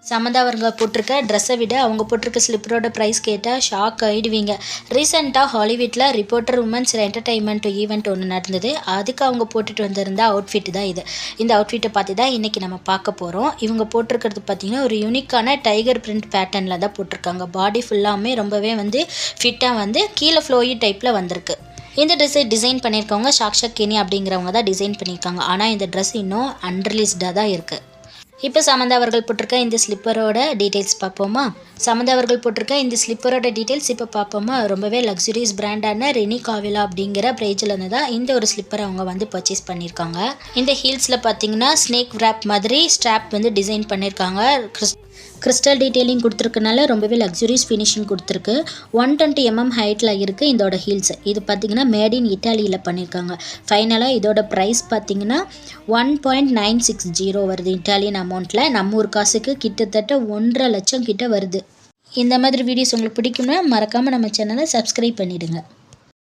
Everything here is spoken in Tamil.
சமந்தா அவங்க போட்டிருக்க ட்ரெஸ்ஸை விட அவங்க போட்டிருக்க ஸ்லிப்பரோட ப்ரைஸ் கேட்டால் ஷாக் ஆகிடுவீங்க. ரீசெண்டாக ஹாலிவுட்டில் ரிப்போர்ட்டர் உமன்ஸ் என்டர்டைன்மெண்ட் ஈவெண்ட் ஒன்று நடந்தது. அதுக்கு அவங்க போட்டுட்டு வந்திருந்த அவுட்ஃபிட் தான் இது. இந்த அவுட்ஃபிட்டை பார்த்து தான் இன்றைக்கி நம்ம பார்க்க போகிறோம். இவங்க போட்டிருக்கிறது பார்த்திங்கன்னா ஒரு யூனிக்கான டைகர் பிரிண்ட் பேட்டர்னில் தான் போட்டிருக்காங்க. பாடி ஃபுல்லாமே ரொம்பவே ஃபிட்டாக கீழே ஃப்ளோயி டைப்பில் வந்திருக்கு. இந்த ட்ரெஸ்ஸை டிசைன் பண்ணியிருக்கவங்க சாக்ஷா கெனி அப்படிங்கிறவங்க தான் டிசைன் பண்ணியிருக்காங்க. ஆனால் இந்த ட்ரெஸ் இன்னும் அன்ரிலீஸ்டாக தான் இருக்குது. இப்போ சமந்தா அவர்கள் போட்டிருக்க இந்த ஸ்லிப்பரோட டீட்டெயில்ஸ் பார்ப்போமா? சமந்தா அவர்கள் போட்டிருக்க இந்த ஸ்லிப்பரோட டீட்டெயில்ஸ் இப்போ பார்ப்போமா? ரொம்பவே லக்ஸுரியஸ் பிராண்டான ரெனி காவிலா அப்படிங்கிற ப்ரைஸில் இருந்து தான் இந்த ஒரு ஸ்லிப்பர் அவங்க பர்ச்சேஸ் பண்ணியிருக்காங்க. இந்த ஹீல்ஸில் பார்த்தீங்கன்னா ஸ்னேக் ரேப் மாதிரி ஸ்ட்ராப் டிசைன் பண்ணியிருக்காங்க. கிறிஸ்டல் டீட்டெயிலிங் கொடுத்துருக்கனால ரொம்பவே லக்ஸுரியஸ் ஃபினிஷிங் கொடுத்துருக்கு. 120 mm ஹைட்டில் இருக்குது இதோட ஹீல்ஸ். இது பார்த்திங்கன்னா மேட் இன் இட்டாலியில் பண்ணியிருக்காங்க. ஃபைனலாக இதோட ப்ரைஸ் பார்த்திங்கன்னா 1.960 வருது இட்டாலியன் அமௌண்ட்டில். நம்ம ஊர் காசுக்கு கிட்டத்தட்ட 1.5 லட்சம் கிட்ட வருது. இந்த மாதிரி வீடியோஸ் உங்களுக்கு பிடிக்கும்னா மறக்காமல் நம்ம சேனலை சப்ஸ்கிரைப் பண்ணிவிடுங்க.